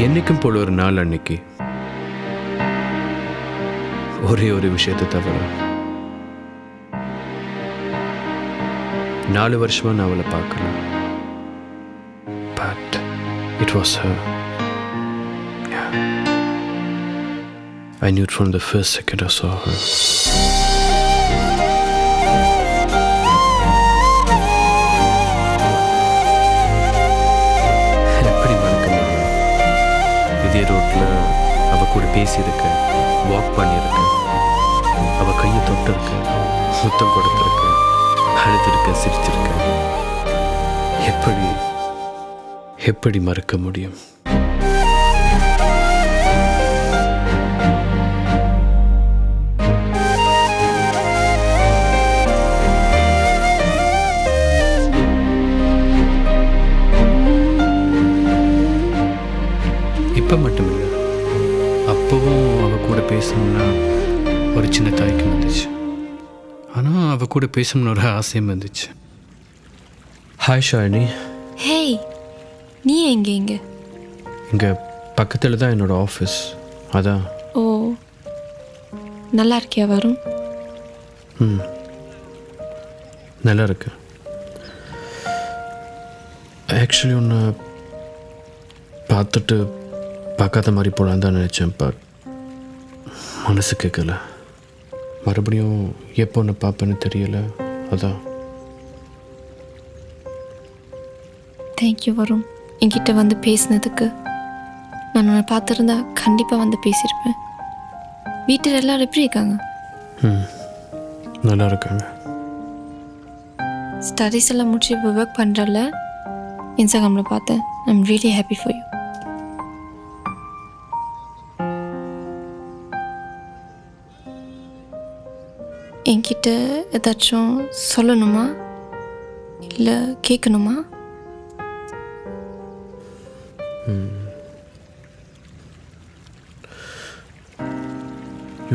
என்றைக்கும் போல ஒரு நாள் அன்னைக்கு ஒரே ஒரு விஷயத்தை தவிர 4 வருஷமா நான் அவளை பார்க்கல. But it was her. I knew it from the first second I saw her. எப்படி மறக்க முடியும்? இதே ரோட்டில் அவள் கூட பேசியிருக்கேன், வாக் பண்ணியிருக்கேன், அவள் கையை தொட்டிருக்கேன், முத்தம் கொடுத்துருக்கேன், அழுதுருக்கேன், சிரிச்சிருக்கேன். எப்படி மறக்க முடியும்? இப்போ மட்டும் இல்லை, அப்போவும் அவள் கூட பேசணும்னா ஒரு சின்ன தயக்கம் வந்துச்சு. ஆனால் அவள் கூட பேசணும்னு ஒரு ஆசையும் வந்துச்சு. ஹாய் ஷாலினி. ஹேய், நீ எங்கே? இங்கே பக்கத்தில் தான் என்னோடய ஆஃபீஸ். அதான். ஓ, நல்லா இருக்கியா வரும்? நல்லா இருக்கு. ஆக்சுவலி ஒன்று பார்த்துட்டு பார்க்காத மாதிரி போகலான்னு தான் நினச்சேன். பட் மனசு கேட்கல. மறுபடியும் எப்போ ஒன்று பார்ப்பேன்னு தெரியலை. அதான். தேங்க்யூ வரும், என்கிட்ட வந்து பேசினதுக்கு. நான் உன்னை பார்த்துருந்தா கண்டிப்பாக வந்து பேசியிருப்பேன். வீட்டில் எல்லோரும் எப்படி இருக்காங்க? நல்லா இருக்காங்க. ஸ்டடீஸ் எல்லாம் முடிச்சு இப்போ ஒர்க் பண்ணுறல, இன்ஸ்டாகிராமில் பார்த்தேன். I am really happy for you. என்கிட்ட ஏதாச்சும் சொல்லணுமா இல்லை கேட்கணுமா?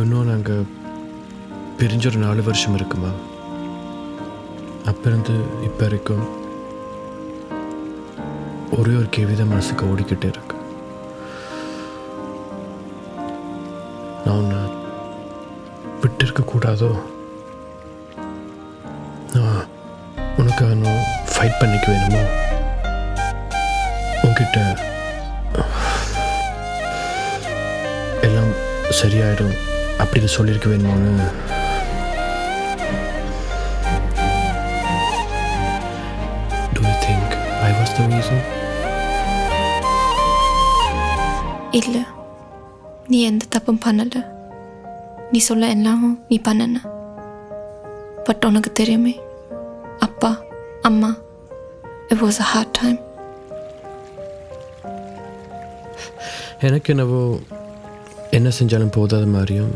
இன்னும் நாங்கள் பிரிஞ்ச ஒரு 4 வருஷம் இருக்குமா? அப்போ இருந்து இப்போ வரைக்கும் ஒரே ஒரு கேள்வி தான் மனசுக்கு ஓடிக்கிட்டே இருக்கு. நான் உன்னை விட்டு இருக்கக்கூடாதோ? நான் உனக்காக நான் ஃபைட் பண்ணிக்க வேணுமோ? உன்கிட்ட எல்லாம் சரியாயிடும் அப்படின்னு சொல்லியிருக்க வேணுமோன்னு Do you think I was the reason? இல்லை, நீ எந்த தப்பும் பண்ணலை. நீ சொல்ல எல்லாமும் நீ பண்ணன. பட் உனக்கு தெரியுமே, அப்பா அம்மா, it was a hard time. எனக்கு என்னவோ என்ன செஞ்சாலும் போதாத மாதிரியும்,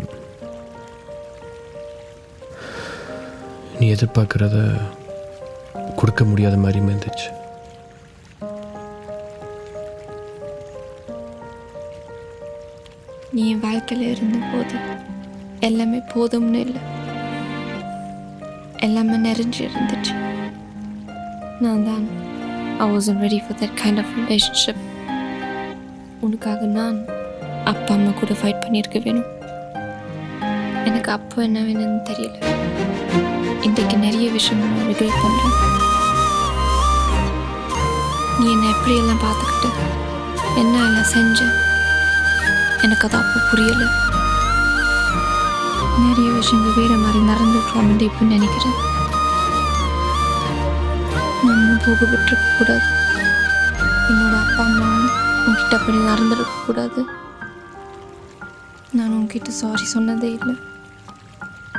நீ எதிர்பார்க்குறத கொடுக்க முடியாத மாதிரியும் இருந்துச்சு. நீ என் வாழ்க்கையில் இருந்தபோது எல்லாமே போதும்னு இல்லை, எல்லாமே நிறைஞ்சு இருந்துச்சு. நான் தான் I wasn't ready for that kind of relationship. உனக்காக நான் அப்பா அம்மா கூட ஃபைட் பண்ணியிருக்க வேணும். எனக்கு அப்போ என்ன வேணும்னு தெரியல. இன்றைக்கு நிறைய விஷயங்கள் நான் ரிக்ரெட் பண்ணுறேன். நீ என்னை எப்படியெல்லாம் பார்த்துக்கிட்டு என்ன எல்லாம் செஞ்ச, எனக்கு அது அப்போ புரியலை. நிறைய விஷயங்கள் வேறு மாதிரி நடந்துருக்கோம் இப்போ நினைக்கிறேன். நான் போக விட்டுருக்கக்கூடாது. என்னோட அப்பா அம்மா உன்கிட்ட அப்படி நடந்துருக்கக்கூடாது. நான் உன்கிட்ட சாரி சொன்னதே இல்லை.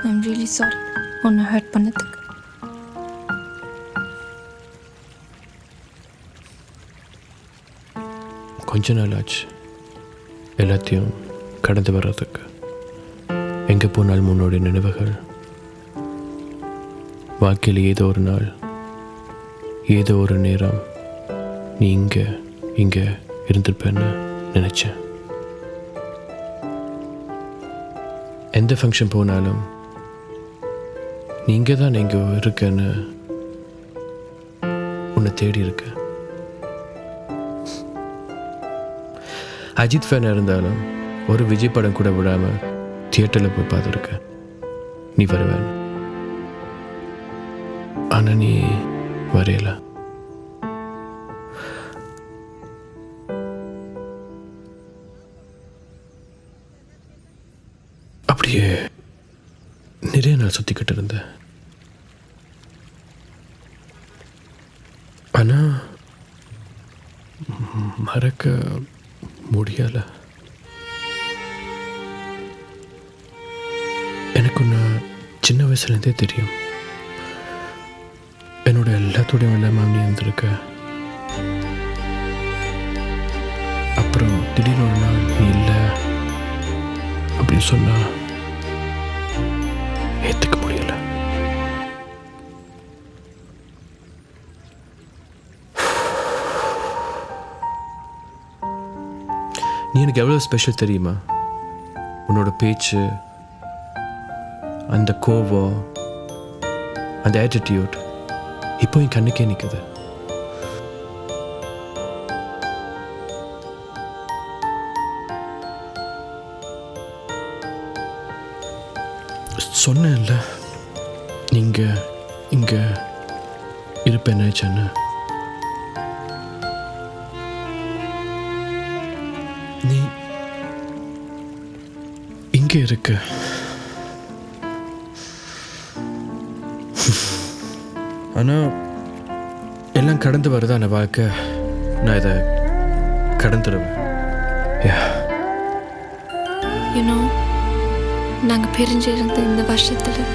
ஐ எம் ரியலி சாரி உன்னை ஹர்ட் பண்ணதுக்கு. கொஞ்ச நாள் ஆச்சு எல்லாத்தையும் கடந்து வர்றதுக்கு. எங்கே போனாலும் முன்னோடைய நினைவுகள். வாழ்க்கையில் ஏதோ ஒரு நாள், ஏதோ ஒரு நேரம் நீ இங்கே இருந்திருப்பேன்னு நினச்சேன். எந்த ஃபங்க்ஷன் போனாலும் நீங்கள் தான் நீங்கள் இருக்கன்னு உன்னை தேடி இருக்க. அஜித் ஃபேனாக இருந்தாலும் ஒரு விஜய் படம் கூட விடாமல் தியேட்டரில் போய் பார்த்துருக்கேன் நீ வருவேன். ஆனால் நீ வரையல. அப்படியே நிறைய நாள் சுற்றிக்கிட்டு இருந்தேன். ஆனால் மறக்க முடியலை. எனக்கு ஒன்று சின்ன வயசுலேருந்தே தெரியும். என்னோட எல்லாத்தோடையும் இல்லாமல் நீ இருந்திருக்க. அப்புறம் திடீர்னு ஒரு நாள் நீ இல்லை அப்படின்னு சொன்னா ஏற்றுக்க முடியல. நீ எனக்கு எவ்வளோ ஸ்பெஷல் தெரியுமா? உன்னோட பேச்சு, அந்த கோபம், அந்த ஆட்டிடியூட் இப்போ என் கண்ணுக்கே நிற்குது. சொன்னேன்ல நீங்க இங்க இருப்பேன்னு நினைச்சேன்னு. நீ இங்க இருக்க. ஆனால் எல்லாம் கடந்து வருதான் வாழ்க்கை. நான் இதை கடந்துடுவேன். யூனோ, நாங்கள் பிரிஞ்சிருந்த இந்த வருஷத்தில்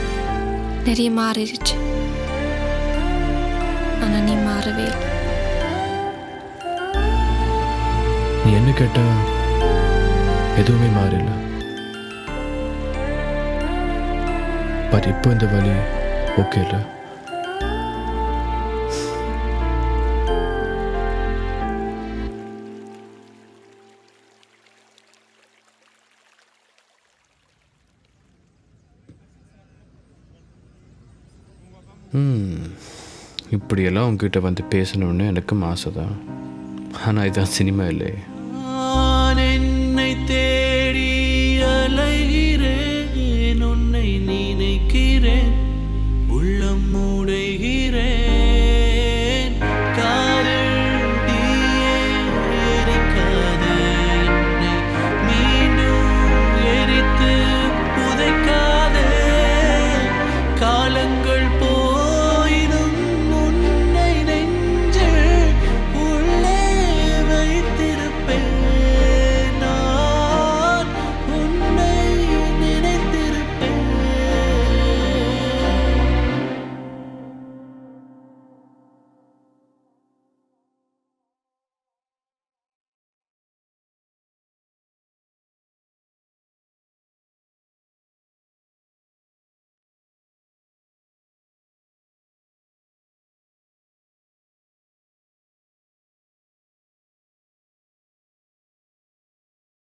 நிறைய மாறிடுச்சு. ஆனால் நீ மாறவே இல்லை. நீ என்ன கேட்டா எதுவுமே மாறல. பட் இப்போ இந்த வழி ஓகே இல்லை. இப்படியெல்லாம் உங்ககிட்ட வந்து பேசணும்னு எனக்கும் ஆசை தான். ஆனால் இதுதான் சினிமா இல்லை. என்னை தேடி அலை